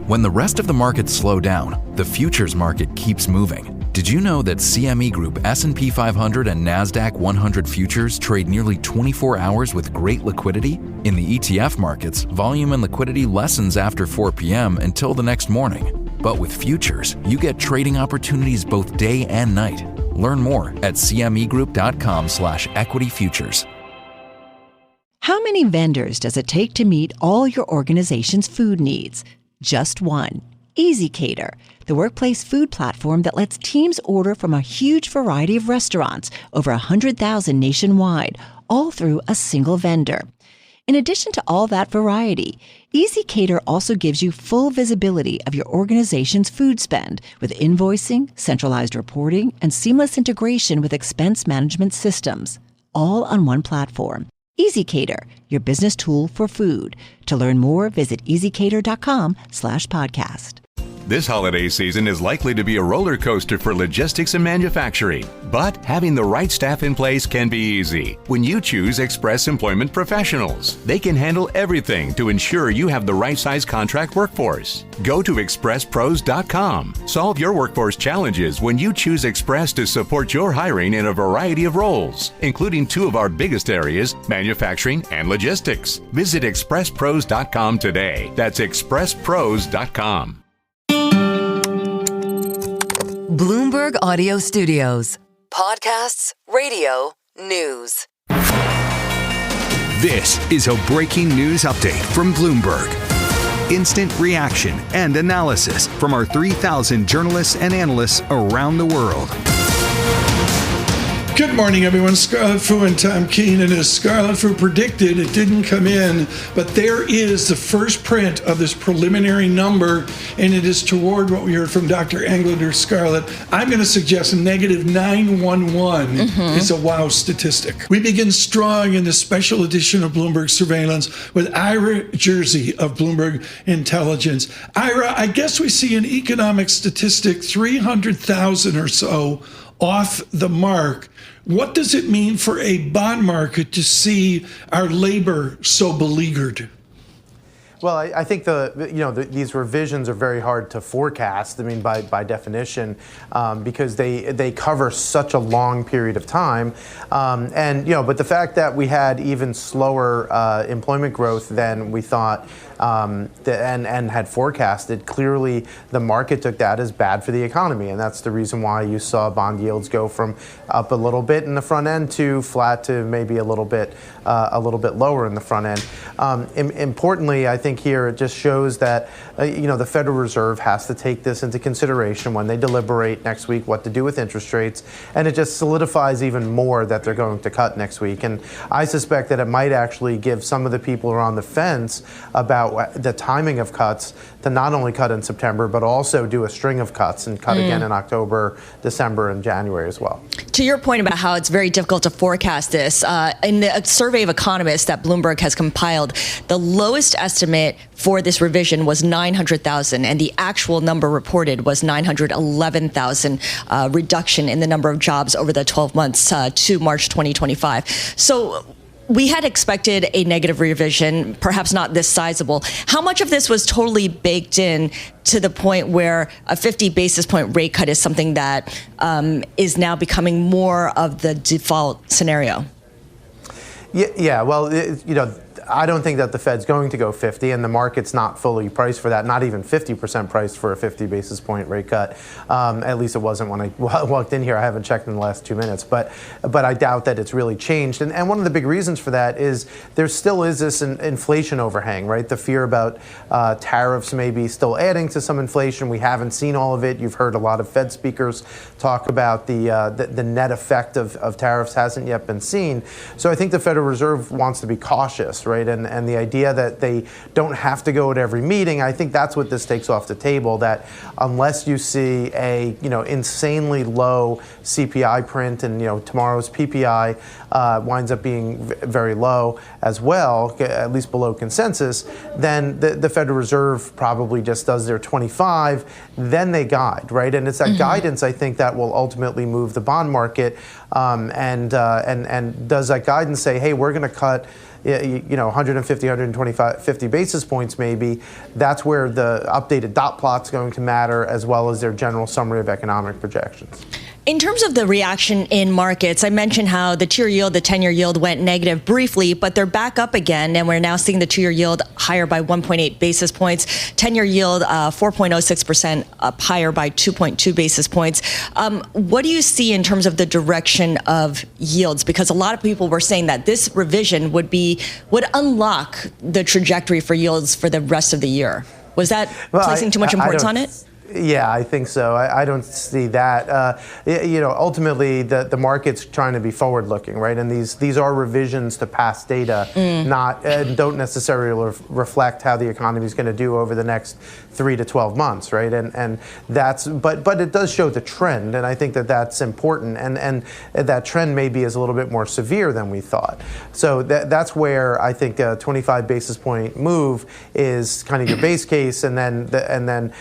When the rest of the markets slow down, the futures market keeps moving. Did you know that CME Group S&P 500 and NASDAQ 100 futures trade nearly 24 hours with great liquidity? In the ETF markets, volume and liquidity lessens after 4 p.m. until the next morning. But with futures, you get trading opportunities both day and night. Learn more at cmegroup.com/equity-futures. How many vendors does it take to meet all your organization's food needs? Just one. EasyCater, the workplace food platform that lets teams order from a huge variety of restaurants, over 100,000 nationwide, all through a single vendor. In addition to all that variety, EasyCater also gives you full visibility of your organization's food spend with invoicing, centralized reporting, and seamless integration with expense management systems, all on one platform. EasyCater, your business tool for food. To learn more, visit easycater.com/podcast. This holiday season is likely to be a roller coaster for logistics and manufacturing, but having the right staff in place can be easy when you choose Express Employment Professionals. They can handle everything to ensure you have the right size contract workforce. Go to expresspros.com. Solve your workforce challenges when you choose Express to support your hiring in a variety of roles, including 2 of our biggest areas, manufacturing and logistics. Visit expresspros.com today. That's expresspros.com. Bloomberg Audio Studios. Podcasts, radio, news. This is a breaking news update from Bloomberg. Instant reaction and analysis from our 3,000 journalists and analysts around the world. Good morning, everyone. Scarlet Fu and Tom Keene. And as Scarlet Fu predicted, it didn't come in, but there is the first print of this preliminary number, and it is toward what we heard from Dr. Englander. Scarlet, I'm going to suggest negative 911 is a wow statistic. We begin strong in this special edition of Bloomberg Surveillance with Ira Jersey of Bloomberg Intelligence. Ira, I guess we see an economic statistic 300,000 or so off the mark. What does it mean for a bond market to see our labor so beleaguered? Well, I think these revisions are very hard to forecast. I mean, by definition, because they cover such a long period of time, but the fact that we had even slower employment growth than we thought and had forecasted, clearly the market took that as bad for the economy, and that's the reason why you saw bond yields go from up a little bit in the front end to flat to maybe a little bit lower in the front end. Importantly, I think here it just shows that the Federal Reserve has to take this into consideration when they deliberate next week what to do with interest rates, and it just solidifies even more that they're going to cut next week. And I suspect that it might actually give some of the people who are on the fence about the timing of cuts to not only cut in September, but also do a string of cuts and cut again in October, December, and January as well. To your point about how it's very difficult to forecast this, in the survey of economists that Bloomberg has compiled, the lowest estimate for this revision was 900,000, and the actual number reported was 911,000 reduction in the number of jobs over the 12 months to March 2025. So we had expected a negative revision, perhaps not this sizable. How much of this was totally baked in to the point where a 50 basis point rate cut is something that is now becoming more of the default scenario? Yeah. Well, I don't think that the Fed's going to go 50, and the market's not fully priced for that, not even 50% priced for a 50 basis point rate cut. At least it wasn't when I walked in here. I haven't checked in the last 2 minutes, but I doubt that it's really changed. And one of the big reasons for that is there still is this inflation overhang, right? The fear about tariffs maybe still adding to some inflation. We haven't seen all of it. You've heard a lot of Fed speakers talk about the net effect of tariffs hasn't yet been seen. So I think the Federal Reserve wants to be cautious, right? And the idea that they don't have to go at every meeting, I think that's what this takes off the table, that unless you see a insanely low CPI print, and tomorrow's PPI winds up being very low as well, at least below consensus, then the Federal Reserve probably just does their 25, then they guide, right? And it's that guidance, I think, that will ultimately move the bond market. And does that guidance say, hey, we're going to cut 150, 125, 50 basis points maybe, that's where the updated dot plot's going to matter, as well as their general summary of economic projections. In terms of the reaction in markets, I mentioned how the 2-year yield, the 10-year yield went negative briefly, but they're back up again, and we're now seeing the 2-year yield higher by 1.8 basis points. 10-year yield 4.06% up higher by 2.2 basis points. What do you see in terms of the direction of yields? Because a lot of people were saying that this revision would unlock the trajectory for yields for the rest of the year. Was that placing too much importance on it? Yeah, I think so. I don't see that. Ultimately, the market's trying to be forward-looking, right? And these are revisions to past data, don't necessarily reflect how the economy is going to do over the next 3 to 12 months, right? And that's but it does show the trend, and I think that's important. And that trend maybe is a little bit more severe than we thought. So that's where I think a 25 basis point move is kind of your base case, and then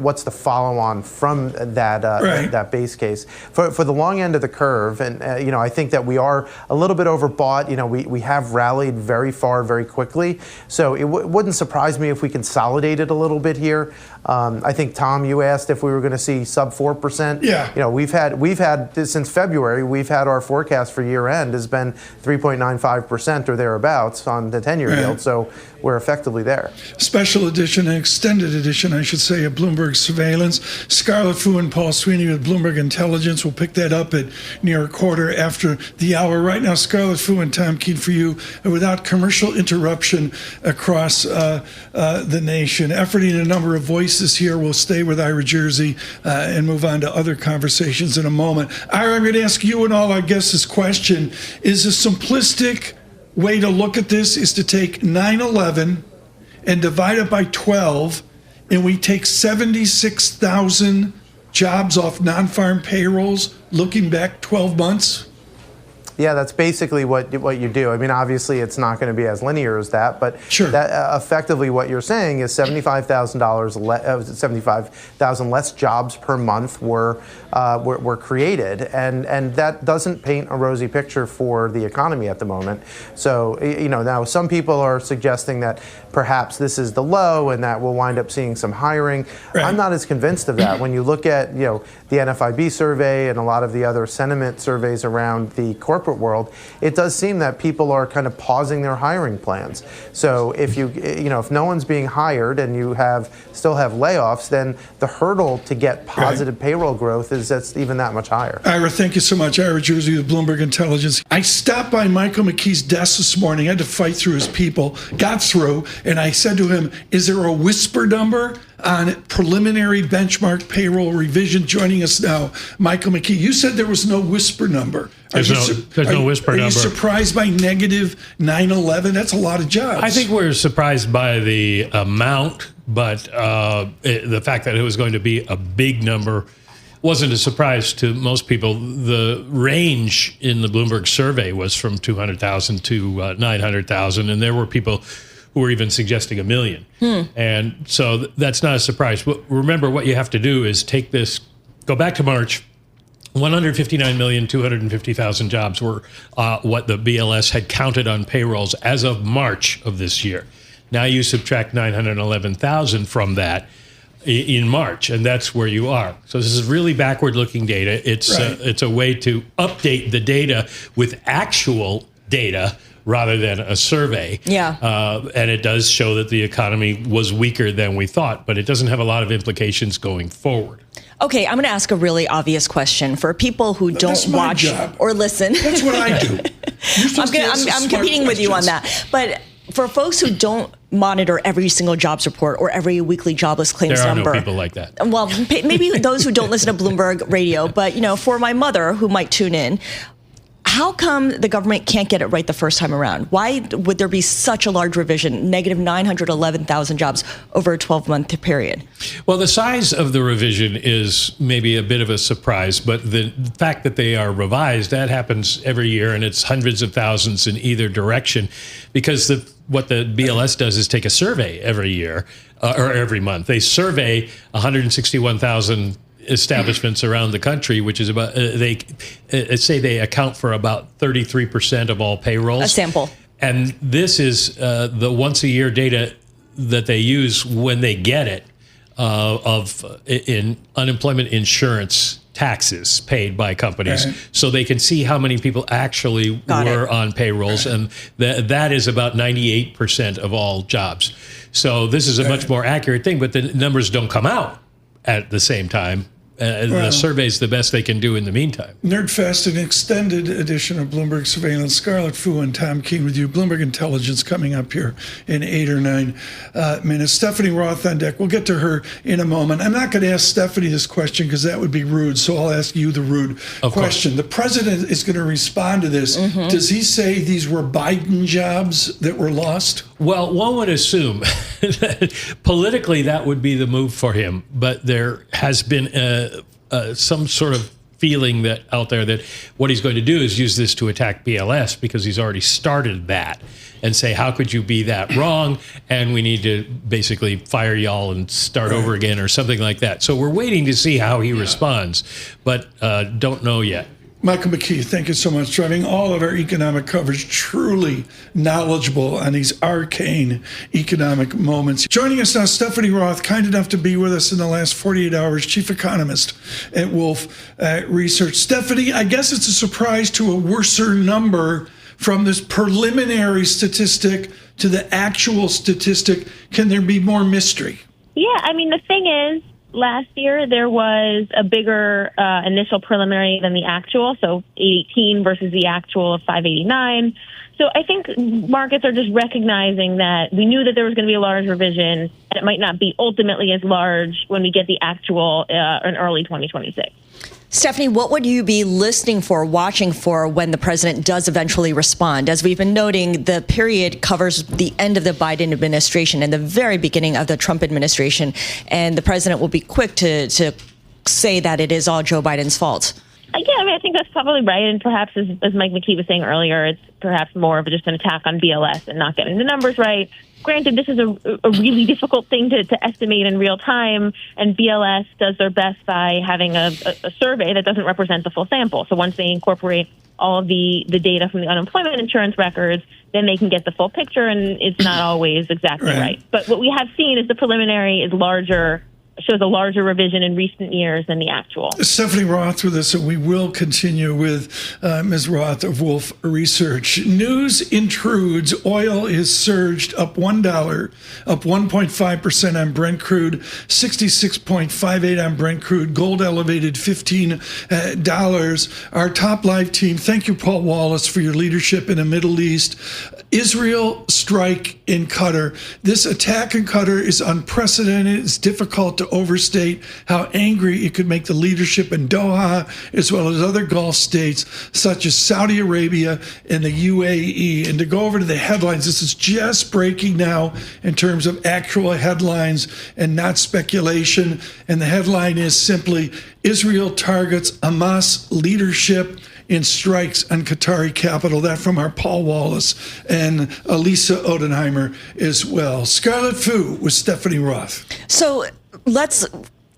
what's the follow-on from that base case for the long end of the curve. And I think that we are a little bit overbought. We have rallied very far very quickly, so it wouldn't surprise me if we consolidated a little bit here. I think, Tom, you asked if we were going to see sub 4%. Yeah. We've had since February, we've had our forecast for year end has been 3.95% or thereabouts on the 10-year yield. So we're effectively there. Special edition and extended edition, I should say, of Bloomberg Surveillance. Scarlet Fu and Paul Sweeney with Bloomberg Intelligence. We'll pick that up at near a quarter after the hour. Right now, Scarlet Fu and Tom Keene for you, without commercial interruption across the nation. Efforting a number of voices here. We'll stay with Ira Jersey and move on to other conversations in a moment. Ira, I'm going to ask you and all our guests this question. Is a simplistic way to look at this is to take 9/11 and divide it by 12, and we take 76,000 jobs off non-farm payrolls looking back 12 months? Yeah, that's basically what you do. I mean, obviously, it's not going to be as linear as that, but sure. That effectively what you're saying is $75,000 less jobs per month were created, and that doesn't paint a rosy picture for the economy at the moment. So, now some people are suggesting that perhaps this is the low and that we'll wind up seeing some hiring. Right. I'm not as convinced of that. When you look at the NFIB survey and a lot of the other sentiment surveys around the corporate world, it does seem that people are kind of pausing their hiring plans. So if if no one's being hired and you still have layoffs, then the hurdle to get positive payroll growth that's even that much higher. Ira, thank you so much. Ira Jersey with Bloomberg Intelligence. I stopped by Michael McKee's desk this morning. I had to fight through his people, got through, and I said to him, is there a whisper number on preliminary benchmark payroll revision? Joining us now, Michael McKee. You said there was no whisper number. There's no whisper number. Are you surprised by negative 9/11? That's a lot of jobs. I think we're surprised by the amount, but the fact that it was going to be a big number wasn't a surprise to most people. The range in the Bloomberg survey was from 200,000 to 900,000, and there were people who were even suggesting 1 million. And so that's not a surprise. But remember, what you have to do is take this, go back to March. 159,250,000 jobs were what the BLS had counted on payrolls as of March of this year. Now you subtract 911,000 from that in March, and that's where you are. So this is really backward-looking data. It's a way to update the data with actual data rather than a survey. Yeah. And it does show that the economy was weaker than we thought, but it doesn't have a lot of implications going forward. Okay, I'm going to ask a really obvious question for people who don't watch or listen. That's what I do. I'm competing with you on that. But for folks who don't monitor every single jobs report or every weekly jobless claims number. There are no people like that. Well, maybe those who don't listen to Bloomberg Radio, but for my mother who might tune in, how come the government can't get it right the first time around? Why would there be such a large revision, negative 911,000 jobs over a 12-month period? Well, the size of the revision is maybe a bit of a surprise, but the fact that they are revised, that happens every year, and it's hundreds of thousands in either direction, because what the BLS does is take a survey every year, or every month. They survey 161,000 establishments around the country, which is about, they say they account for about 33% of all payrolls. A sample. And this is the once a year data that they use when they get it in unemployment insurance taxes paid by companies, so they can see how many people actually were on payrolls, and that is about 98% of all jobs. So this is a much more accurate thing, but the numbers don't come out at the same time. The survey's the best they can do in the meantime. Nerdfest, an extended edition of Bloomberg Surveillance. Scarlet Fu and Tom Keene with you. Bloomberg Intelligence coming up here in 8 or 9 minutes. Stephanie Roth on deck. We'll get to her in a moment. I'm not going to ask Stephanie this question because that would be rude, so I'll ask you the rude question. The president is going to respond to this. Does he say these were Biden jobs that were lost? Well, one would assume that politically that would be the move for him, but there has been some sort of feeling that out there that what he's going to do is use this to attack BLS because he's already started that and say, how could you be that wrong? And we need to basically fire y'all and start over again or something like that. So we're waiting to see how he responds, but don't know yet. Michael McKee, thank you so much. Driving all of our economic coverage, truly knowledgeable on these arcane economic moments. Joining us now, Stephanie Roth, kind enough to be with us in the last 48 hours, chief economist at Wolf Research. Stephanie, I guess it's a surprise to a worser number from this preliminary statistic to the actual statistic. Can there be more mystery? Yeah, I mean, the thing is, last year, there was a bigger initial preliminary than the actual, so 818 versus the actual of 589. So I think markets are just recognizing that we knew that there was going to be a large revision, and it might not be ultimately as large when we get the actual in early 2026. Stephanie, what would you be listening for, watching for when the president does eventually respond? As we've been noting, the period covers the end of the Biden administration and the very beginning of the Trump administration. And the president will be quick to say that it is all Joe Biden's fault. Yeah, I mean, I think that's probably right. And perhaps, as Mike McKee was saying earlier, it's perhaps more of just an attack on BLS and not getting the numbers right. Granted, this is a really difficult thing to estimate in real time, and BLS does their best by having a survey that doesn't represent the full sample. So once they incorporate all of the data from the unemployment insurance records, then they can get the full picture, and it's not always exactly right. But what we have seen is the preliminary is larger, shows a larger revision in recent years than the actual. Stephanie Roth with us, and we will continue with Ms. Roth of Wolf Research. News intrudes. Oil is surged up $1, up 1.5% on Brent crude, 66.58 on Brent crude. Gold elevated $15. Our top live team, thank you, Paul Wallace, for your leadership in the Middle East. Israel strike in Qatar. This attack in Qatar is unprecedented. It's difficult to overstate how angry it could make the leadership in Doha, as well as other Gulf states such as Saudi Arabia and the UAE. And to go over to the headlines, this is just breaking now in terms of actual headlines and not speculation. And the headline is simply, Israel targets Hamas leadership in strikes on Qatari capital. That from our Paul Wallace and Elisa Odenheimer as well. Scarlet Fu with Stephanie Roth. So let's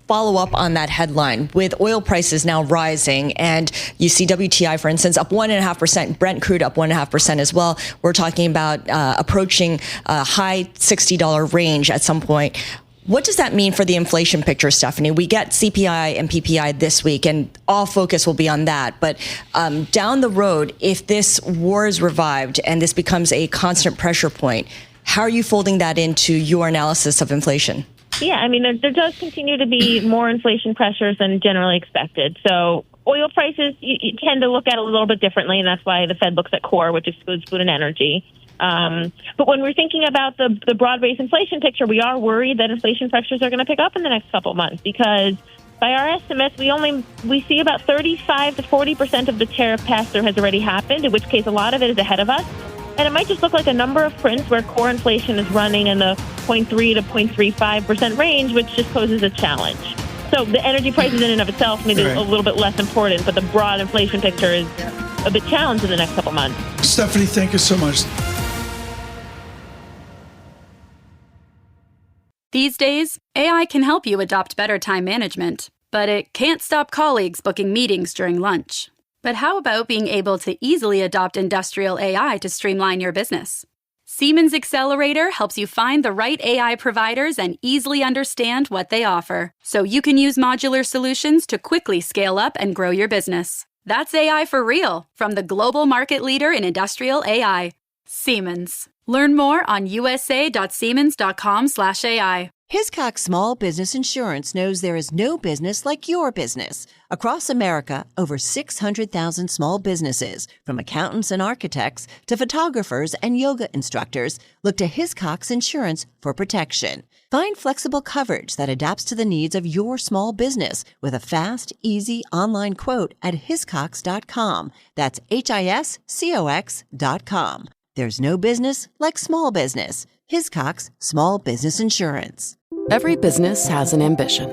follow up on that headline. With oil prices now rising, and you see WTI, for instance, up 1.5%, Brent crude up 1.5% as well. We're talking about approaching a high $60 range at some point. What does that mean for the inflation picture, Stephanie? We get CPI and PPI this week, and all focus will be on that. But down the road, if this war is revived and this becomes a constant pressure point, how are you folding that into your analysis of inflation? Yeah, I mean, there does continue to be more inflation pressures than generally expected. So oil prices, you tend to look at it a little bit differently, and that's why the Fed looks at core, which excludes food and energy. But when we're thinking about the broad-based inflation picture, we are worried that inflation pressures are going to pick up in the next couple of months because by our estimates, we see about 35 to 40% of the tariff pass-through has already happened, in which case a lot of it is ahead of us. And it might just look like a number of prints where core inflation is running in the 0.3 to 0.35% range, which just poses a challenge. So the energy prices in and of itself maybe a little bit less important, but the broad inflation picture is a bit challenged in the next couple of months. Stephanie, thank you so much. These days, AI can help you adopt better time management, but it can't stop colleagues booking meetings during lunch. But how about being able to easily adopt industrial AI to streamline your business? Siemens Accelerator helps you find the right AI providers and easily understand what they offer, so you can use modular solutions to quickly scale up and grow your business. That's AI for real, from the global market leader in industrial AI, Siemens. Learn more on usa.siemens.com/AI. Hiscox Small Business Insurance knows there is no business like your business. Across America, over 600,000 small businesses, from accountants and architects to photographers and yoga instructors, look to Hiscox Insurance for protection. Find flexible coverage that adapts to the needs of your small business with a fast, easy online quote at hiscox.com. That's HISCOX.com. There's no business like small business. Hiscox Small Business Insurance. Every business has an ambition.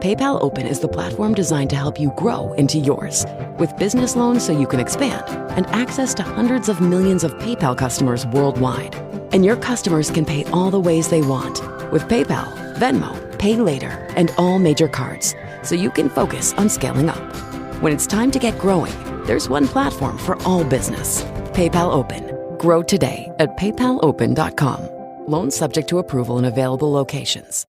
PayPal Open is the platform designed to help you grow into yours. With business loans so you can expand and access to hundreds of millions of PayPal customers worldwide. And your customers can pay all the ways they want with PayPal, Venmo, Pay Later, and all major cards, so you can focus on scaling up. When it's time to get growing, there's one platform for all business. PayPal Open. Grow today at paypalopen.com. Loans subject to approval in available locations.